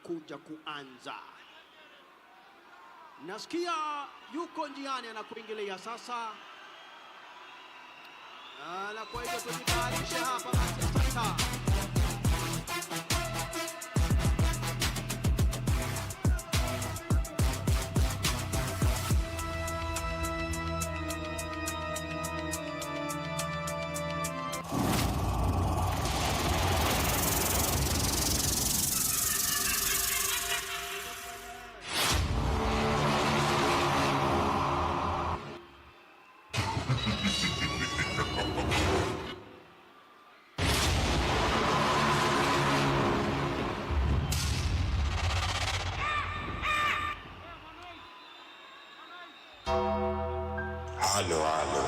unakuja kuanza. Nasikia yuko njiani anakuingilia sasa. Na kwa hivyo tujitayarishe hapa Manchester. Halo, halo.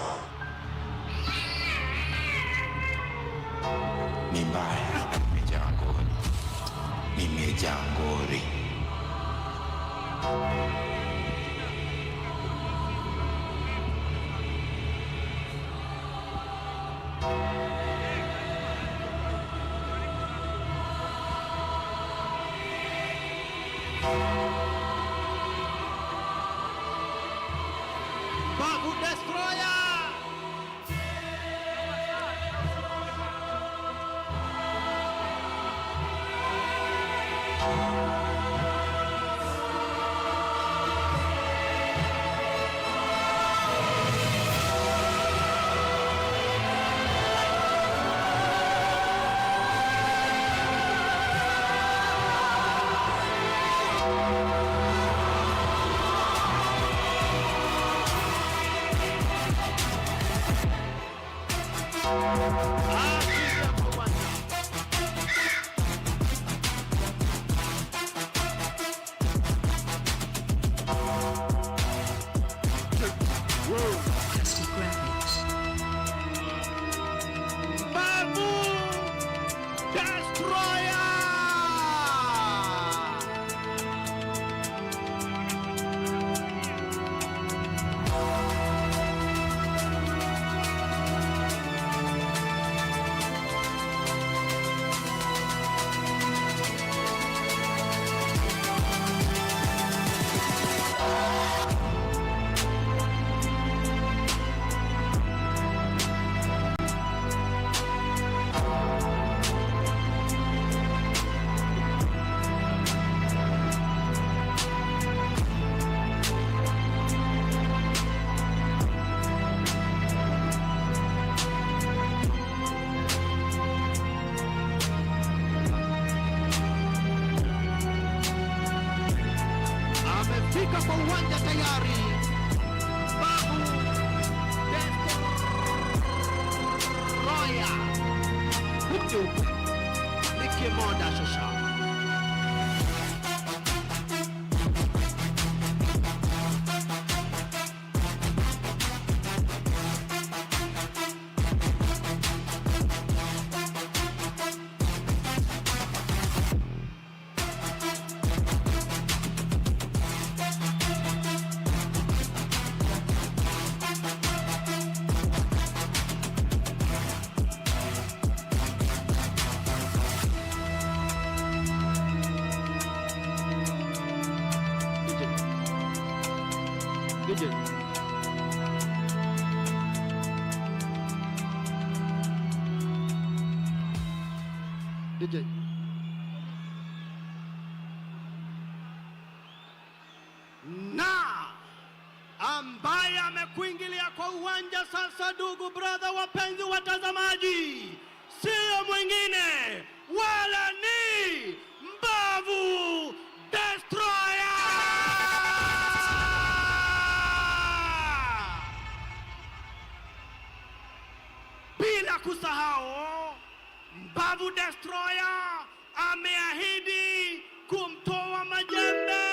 Ni mbaya, nimejaa ngori. Babu Destroyer! Kwa uwanja tayari Babu Destroyer huku nikimoda shasha. DJ na ambaye amekuingilia kwa uwanja sasa, ndugu brother, wapenzi watazamaji, sio mwingine wala ni Babu Destroyer. Bila kusahau Babu Destroyer ameahidi kumtoa majembe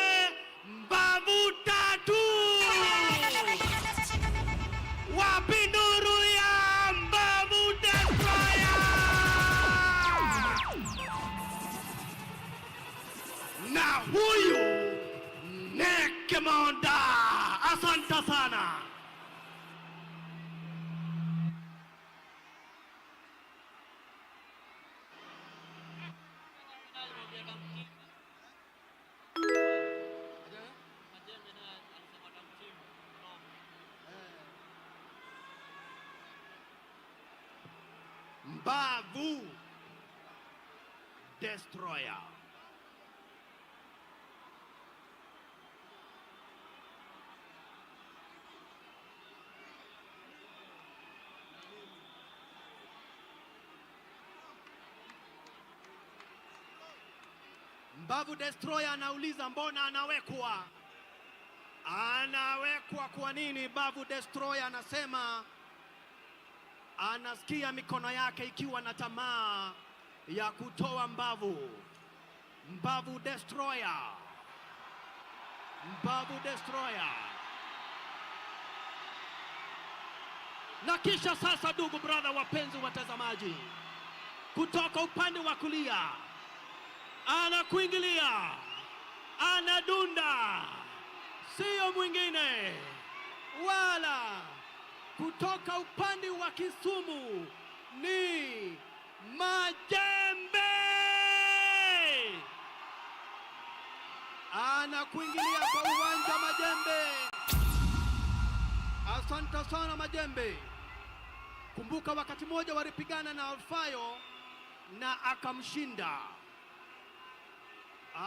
mbavu tatu. Wapi nuru ya Babu Destroyer? Na huyu Nekemonda, asante sana. Mbavu Destroyer. Mbavu Destroyer anauliza mbona anawekwa? Anawekwa kwa nini? Mbavu Destroyer anasema anasikia mikono yake ikiwa na tamaa ya kutoa mbavu. Mbavu Destroyer. Mbavu Destroyer. Na kisha sasa, ndugu brother, wapenzi watazamaji, kutoka upande wa kulia anakuingilia, anadunda, sio mwingine wala kutoka upande wa Kisumu ni Majembe. Anakuingilia kwa uwanja Majembe. Asante sana Majembe. Kumbuka wakati mmoja walipigana na Alfayo na akamshinda.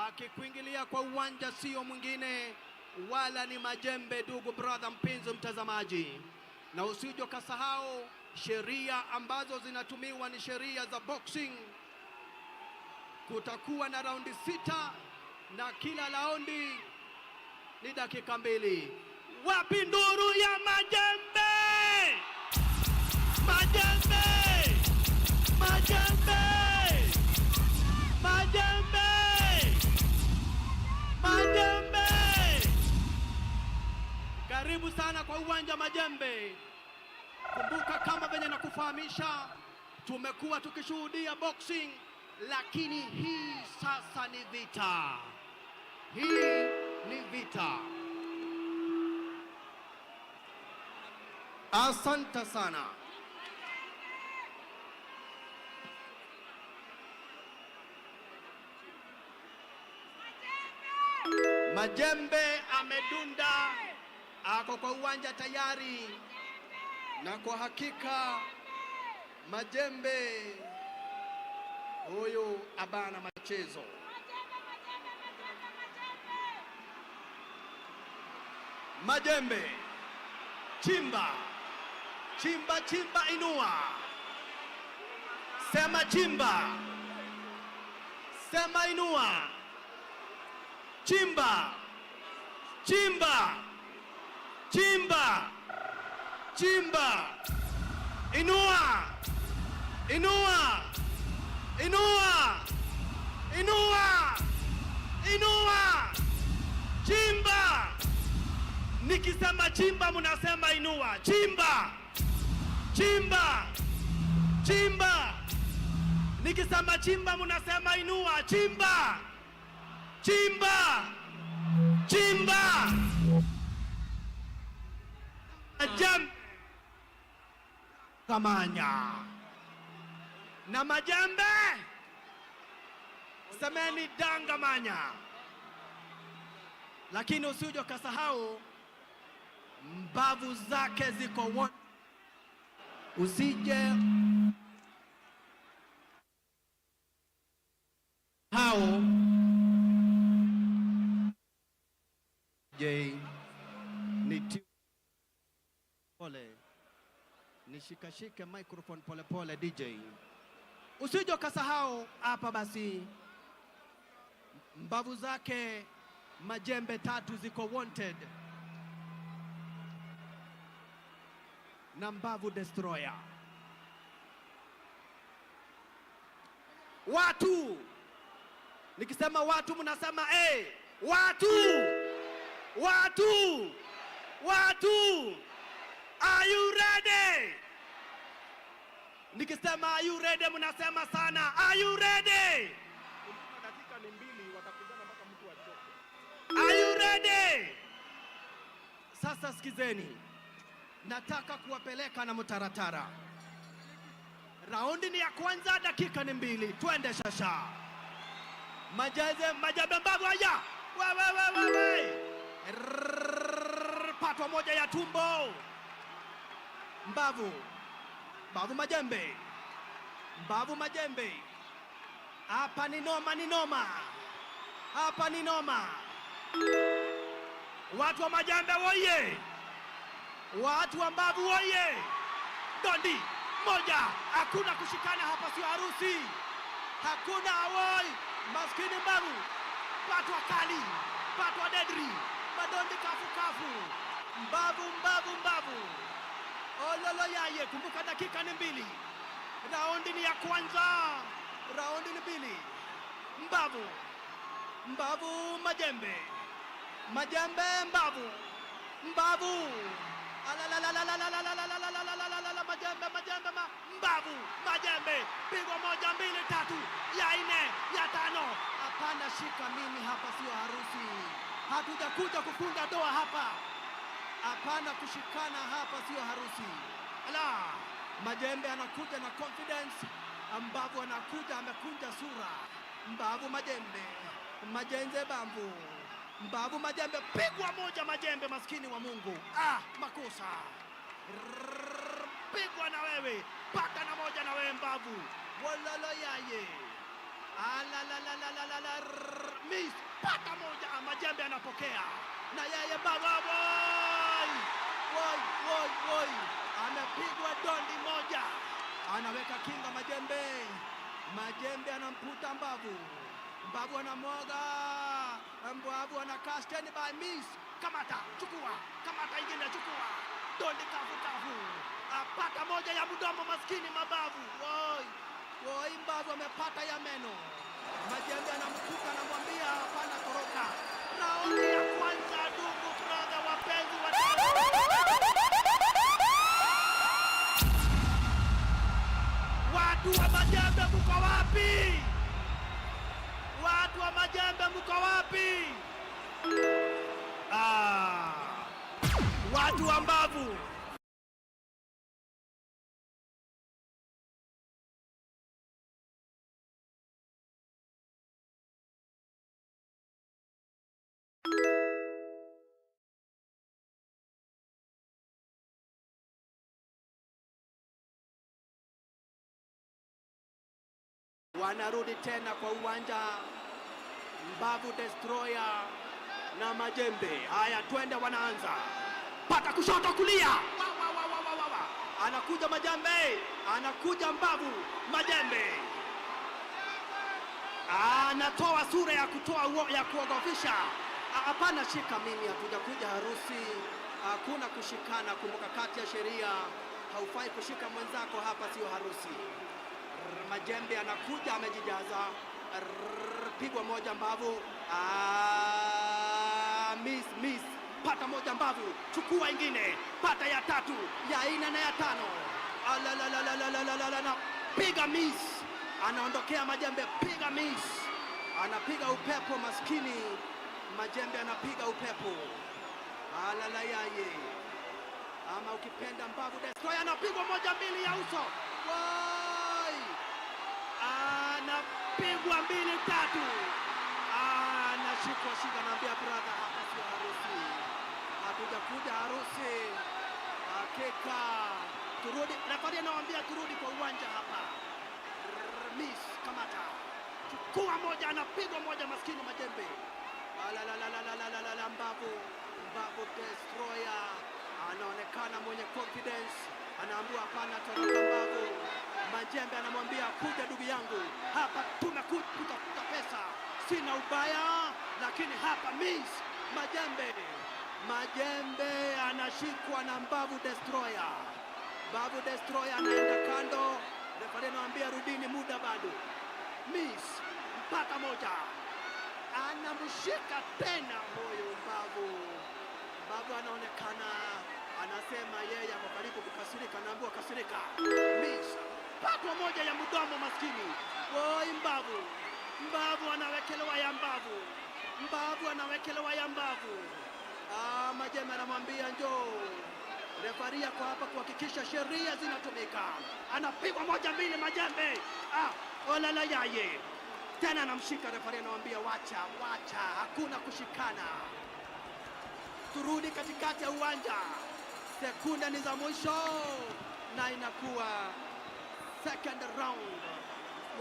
Akikuingilia kwa uwanja sio mwingine wala ni Majembe, ndugu brother, mpenzi mtazamaji. Na usije ukasahau sheria ambazo zinatumiwa ni sheria za boxing. Kutakuwa na raundi 6 na kila raundi ni dakika 2. Wapi nduru ya Majembe? Majembe! Majembe! Majembe! Majembe! Karibu sana kwa uwanja Majembe. Kumbuka kama venye nakufahamisha, tumekuwa tukishuhudia boxing, lakini hii sasa ni vita. Hii ni vita. Asante sana. Majembe amedunda, ako kwa uwanja tayari, na kwa hakika Majembe huyu abana machezo. Majembe, chimba chimba chimba, inua, sema chimba, sema inua, chimba chimba chimba chimba, inua inua inua inua inua, chimba. Nikisema chimba munasema inua. Chimba chimba chimba. Nikisema chimba munasema inua. Chimba chimba chimba. Majembe kamanya na Majembe semeni dangamanya. Lakini usije ukasahau mbavu zake ziko usije hao ni pole, nishikashike microphone pole pole DJ. Usije ukasahau hapa basi mbavu zake Majembe 3 ziko wanted na Mbavu Destroyer. Watu, nikisema watu mnasema watu watu watu. Are you ready? Nikisema are you ready mnasema sana are you ready? Dakika ni 2 watakujana mpaka mtu achoke. Are you ready? Sasa sikizeni, nataka kuwapeleka na mtaratara. Raundi ni ya kwanza, dakika ni 2. Twende shasha. Majembe Mbavu haya. We. Patwa moja ya tumbo. Mbavu Majembe. Mbavu Majembe. Hapa ni noma, ni noma. Hapa ni noma. Watu wa Majembe woye! Watu wa Mbavu woye! Dondi moja, hakuna kushikana hapa, sio harusi. Hakuna awoi, maskini Mbavu. Patwa kali, patwa dedri, madondi kafu kafu. Mbavu. Ololo yaye, kumbuka dakika ni 2. Raundi ni ya kwanza. Raundi ni 2. Mbavu Majembe. Majembe Mbavu. Majembe. Pigwa 1, 2, 3. Ya 4, ya 5. Hapana, shika mimi hapa, sio harusi. Hatujakuja kufunga ndoa hapa. Hapana kushikana hapa, sio harusi. Majembe anakuja na confidence. Mbavu anakuja amekunja sura. Mbavu Majembe. Majenze Bambu. Mbavu Majembe, pigwa 1 Majembe, maskini wa Mungu. Makosa. Pigwa na wewe. Paka na 1 na wewe Mbavu. Walalo yaye. Miss. Paka 1. Majembe anapokea. Na yeye Mbavu. Woi. Amepigwa dondi 1. Anaweka kinga Majembe. Majembe anamputa Mbavu. Mbavu anamwaga. Mbavu anakaa stand by. Miss. Kamata, chukua. Kamata ingine, chukua. Dondi kafu. Apata 1 ya mdomo, maskini Mabavu. Woi, Mbavu amepata ya meno. Majembe anamputa, anamwambia hapana, toroka. Raundi ya kwanza, ndugu brother, wapenzi wa watu wa Majembe mko wapi? Watu wa Majembe mko wapi? Watu wa Mbavu. Wanarudi tena kwa uwanja. Mbavu Destroyer na Majembe. Haya, twende, wanaanza. Pata kushoto kulia. Anakuja Majembe. Anakuja Mbavu. Majembe anatoa sura ya kuogofisha. Hapana, shika mimi, hatujakuja harusi. Hakuna kushikana. Kumbuka kati ya sheria haufai kushika mwenzako hapa, sio harusi. Majembe anakuja amejijaza. Pigwa 1 Mbavu. Miss. Pata 1 Mbavu. Chukua ingine. Pata ya 3, ya 4 na ya 5. Piga miss. Anaondokea Majembe. Piga miss. Anapiga upepo, maskini Majembe anapiga upepo. Yaye. Ama ukipenda Mbavu Destroyer anapigwa 1, 2 ya uso. Anapigwa 2, 3. Anashikwa shika, naambia brother, hapa sio harusi. Hatujakuja harusi. Hakika. Turudi. Refari anawaambia turudi kwa uwanja hapa. Miss, kamata. Chukua 1, anapigwa 1, maskini Majembe. Mbavu Destroyer anaonekana mwenye confidence. Anaambiwa hapana, toroka Mbavu. Majembe anamwambia kuja ndugu yangu, hapa tumekuja kutafuta pesa, sina ubaya, lakini hapa miss. Majembe anashikwa na Mbavu Destroyer. Mbavu Destroyer anaenda kando. Refari anamwambia rudini, muda bado. Miss. Mpaka 1. Anamshika tena moyo Mbavu. Mbavu anaonekana anasema yeye ako karibu kukasirika, anaambiwa kasirika. Miss. Patwa 1 ya mdomo, maskini. Woi, Mbavu anawekelewa ya Mbavu. Anawekelewa ya Mbavu. Majembe anamwambia njoo. Refari yako hapa kuhakikisha sheria zinatumika. Anapigwa 1, 2 Majembe. Olala yaye. Tena anamshika, refari anamwambia wacha, hakuna kushikana. Turudi katikati ya uwanja. Sekunde ni za mwisho na inakuwa second round.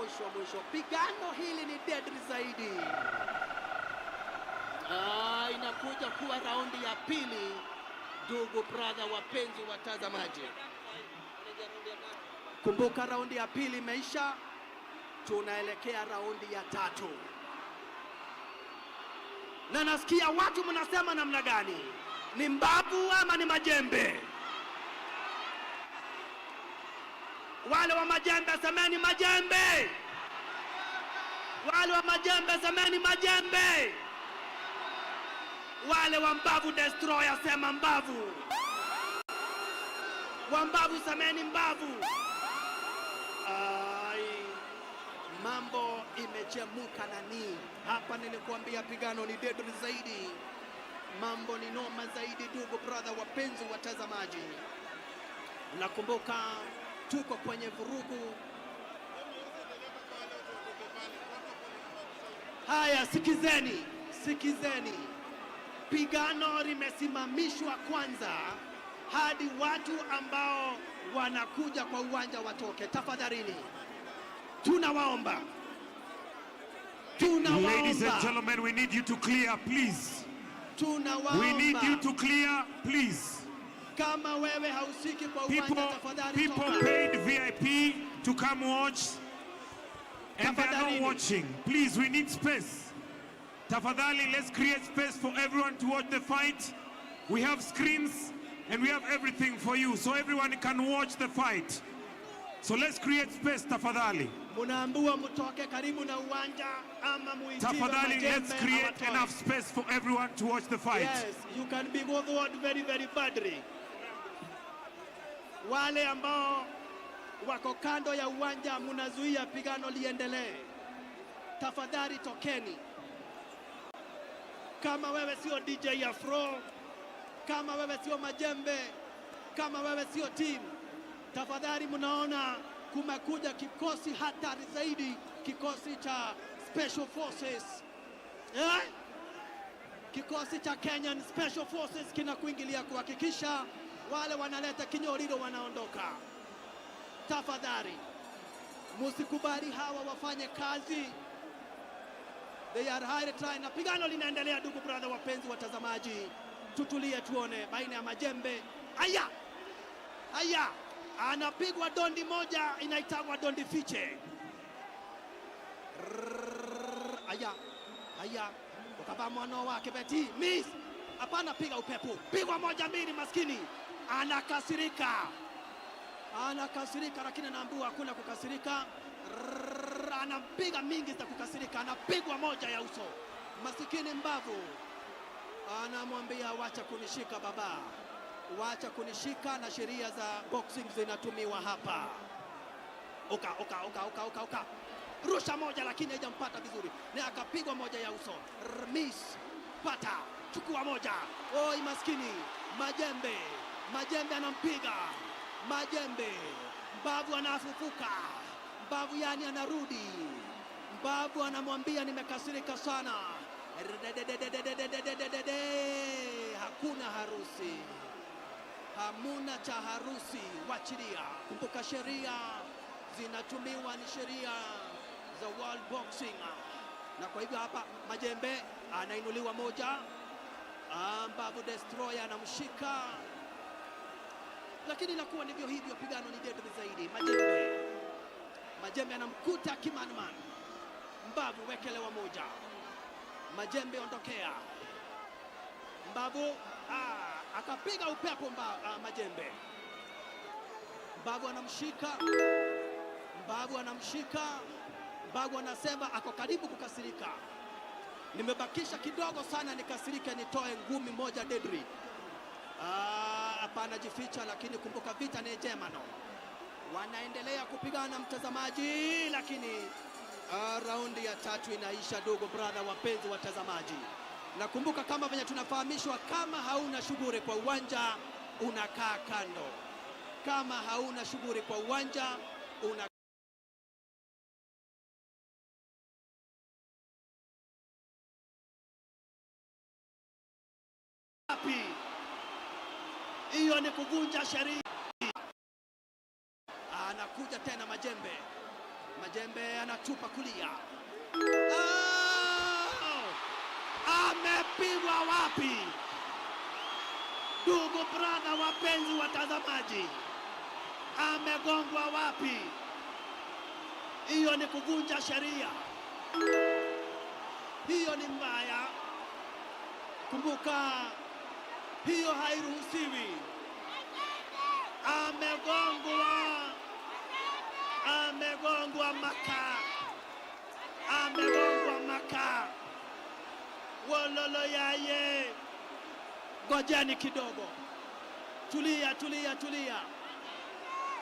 mwisho. Pigano hili ni deadly zaidi. Inakuja kuwa raundi ya pili, ndugu brother, wapenzi watazamaji. Kumbuka raundi ya pili imeisha, tunaelekea raundi ya tatu. Na nasikia watu mnasema namna gani? Ni mbavu ama ni majembe? Wale wa majembe semeni majembe. Wale wa majembe semeni majembe. Wale wa mbavu destroyer sema mbavu. Wa mbavu semeni mbavu. Mambo imechemuka nani? Hapa nilikuambia pigano ni deadly zaidi. Mambo ni noma zaidi, ndugu brother, wapenzi watazamaji. Nakumbuka tuko kwenye vurugu. Haya, sikizeni. Pigano limesimamishwa kwanza hadi watu ambao wanakuja kwa uwanja watoke. Tafadhalini. Tunawaomba. Ladies and gentlemen, we need you to clear, please. Tunawaomba. We need you to clear, please. Kama wewe hausiki kwa uwanja, tafadhali toka. People paid VIP to come watch, and they are not watching. Please, we need space. Tafadhali, let's create space for everyone to watch the fight. We have screens and we have everything for you, so everyone can watch the fight. So let's create space, tafadhali. Munaambiwa mtoke karibu na uwanja ama muitiwe Tafadhali, majembe. let's create enough space for everyone to watch the fight. Yes, you can be bothered very, very badly. Wale ambao wako kando ya uwanja munazuia pigano liendelee. Tafadhali tokeni. Kama wewe sio DJ Afro, kama wewe sio majembe, kama wewe sio team, tafadhali mnaona kumekuja kikosi hatari zaidi, kikosi cha Special Forces. Kikosi cha Kenyan Special Forces kinakuingilia kuhakikisha wale wanaleta kinyoriro wanaondoka. Tafadhali musikubali hawa wafanye kazi. They are high trying. Na pigano linaendelea, ndugu brother, wapenzi watazamaji. Tutulie tuone baina ya majembe. Aya, anapigwa dondi moja, inaitwa dondi fiche. Aya, ukava mwana wake beti miss. Hapana, piga upepo. Pigwa moja mbili, maskini anakasirika, lakini anaambiwa hakuna kukasirika. Anapiga mingi za kukasirika, anapigwa moja ya uso. Masikini mbavu anamwambia wacha kunishika baba, wacha kunishika, na sheria za boxing zinatumiwa hapa. Oka. Rusha moja lakini haijampata vizuri, na akapigwa moja ya uso. Miss pata, chukua moja. Oi maskini majembe anampiga majembe. Mbavu anafufuka, mbavu yani anarudi. Mbavu anamwambia nimekasirika sana. Hakuna harusi, hamuna cha harusi, wachilia. Kumbuka sheria zinatumiwa ni sheria za World Boxing. Na kwa hivyo hapa majembe anainuliwa moja, Mbavu destroyer anamshika, lakini inakuwa ndivyo hivyo. Pigano ni deadly zaidi. Majembe anamkuta kimanman. Mbavu wekelewa moja, majembe ondokea. Mbavu akapiga upepo majembe. Mbavu anamshika. Mbavu anasema ako karibu kukasirika. Nimebakisha kidogo sana nikasirike, nitoe ngumi moja deadly. Hapana jificha, lakini kumbuka vita ni jemano. Wanaendelea kupigana mtazamaji, lakini raundi ya tatu inaisha, ndugu brother, wapenzi watazamaji. Na kumbuka kama venye tunafahamishwa, kama hauna shughuli kwa uwanja unakaa kando. Kama hauna shughuli kwa uwanja una hiyo ni kuvunja sheria. Anakuja tena majembe Majembe anatupa kulia. Amepigwa wapi? Ndugu brother, wapenzi watazamaji, amegongwa wapi? Hiyo ni kuvunja sheria, hiyo ni mbaya. Kumbuka, hiyo hairuhusiwi. Amegongwa maka. Wololo yaye. Ngojeni kidogo, tulia.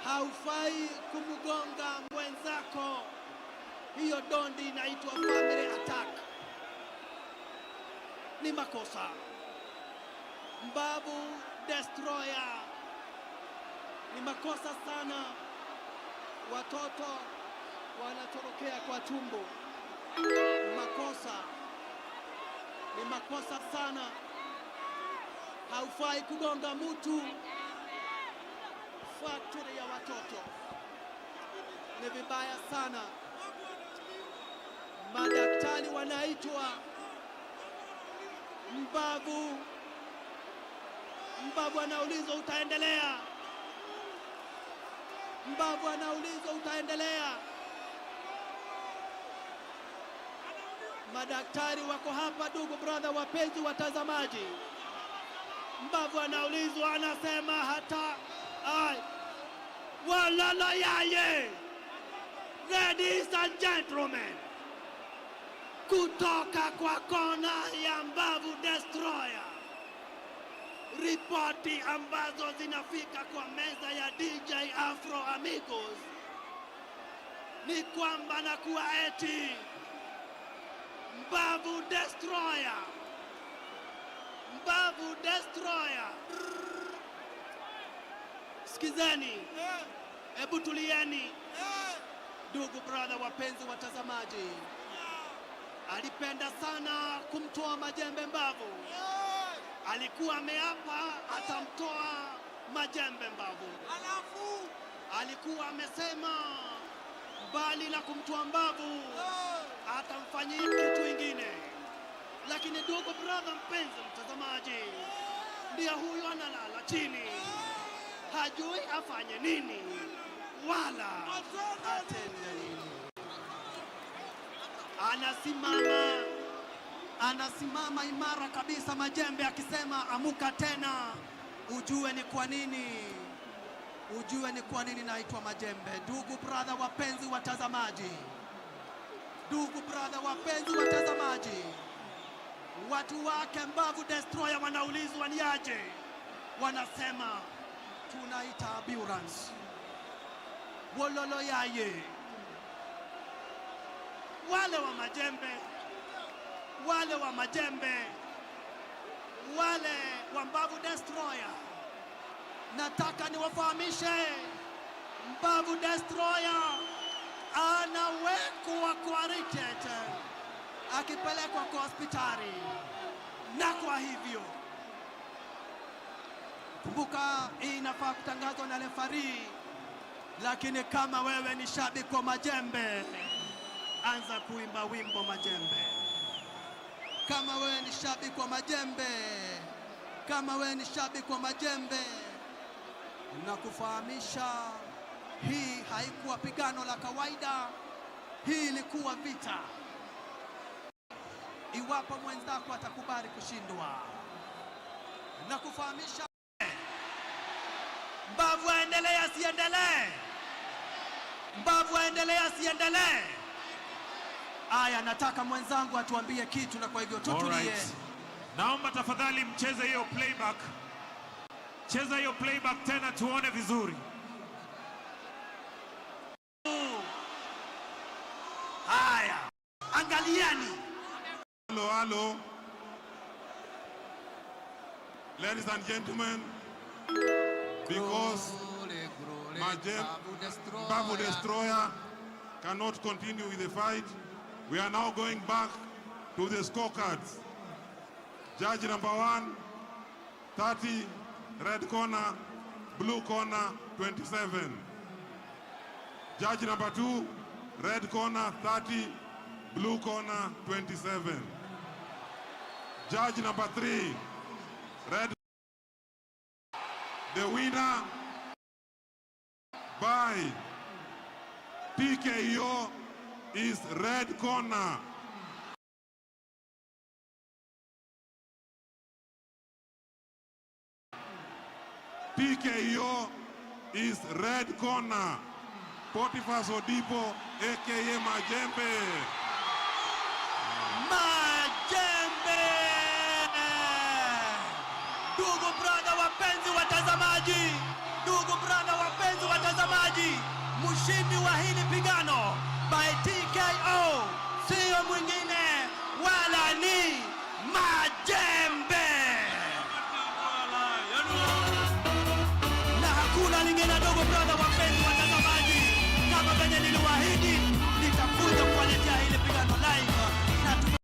Haufai kumgonga mwenzako. Hiyo dondi inaitwa family attack, ni makosa. Mbavu Destroyer, ni makosa sana. Watoto wanatorokea kwa tumbo. Ni makosa sana. Haufai kugonga mtu. Factory ya watoto ni vibaya sana. Madaktari wanaitwa Mbavu anaulizwa utaendelea. Mbavu anaulizwa utaendelea. Madaktari wako hapa, ndugu brother, wapenzi watazamaji. Mbavu anaulizwa, anasema hata walala yaye. Ladies and gentlemen, kutoka kwa kona ya Mbavu Destroyer, ripoti ambazo zinafika kwa meza ya DJ Afro Amigos ni kwamba na kuwa eti Mbavu Destroyer. Sikizeni, hebu tulieni. Ndugu brother, wapenzi watazamaji, alipenda sana kumtoa Majembe Mbavu. Alikuwa ameapa atamtoa Majembe Mbavu. Alikuwa amesema mbali na kumtoa Mbavu atamfanyia kitu kingine. Lakini ndugu brother, mpenzi mtazamaji, ndiye huyo analala chini, hajui afanye nini wala atende nini. Anasimama imara kabisa Majembe, akisema amuka tena. Ujue ni kwa nini naitwa Majembe. Ndugu brother, wapenzi watazamaji, watu wake Mbavu Destroyer wanaulizwa ni aje. Wanasema tunaita ambulance. Wololo yaye. Wale wa Majembe, wale wa Mbavu Destroyer, nataka niwafahamishe, Mbavu Destroyer anawekwa quarantine akipelekwa kwa hospitali. Na kwa hivyo kumbuka, hii inafaa kutangazwa na referee. Lakini kama wewe ni shabiki wa Majembe, anza kuimba wimbo Majembe. Kama wewe ni shabiki wa Majembe, na kufahamisha, hii haikuwa pigano la kawaida, hii ilikuwa vita. Iwapo mwenzako atakubali kushindwa, na kufahamisha, Mbavu aendelee asiendelee? Aya, nataka mwenzangu atuambie kitu, na kwa hivyo tutulie. Alright. Naomba tafadhali mcheze hiyo playback. Cheza hiyo playback tena tuone vizuri. Haya, angalieni. Hello. Ladies and gentlemen, because Mbavu Destroyer cannot continue with the fight, we are now going back to the scorecards. Judge number 1, 30, red corner, blue corner, 27. Judge number 2, Red corner 30, blue corner 27. Judge number 3, red. The winner by TKO is red corner. TKO is red corner. Potiphar Odipo, aka Majembe. Majembe! Ndugu brada, wapenzi watazamaji, mshindi wa hili pigano by TKO sio mwingine wala ni Majembe, na hakuna lingine. Ndugu brada, wapenzi watazamaji, kama venye niliwaahidi, nitakuja kuwaletea hili pigano live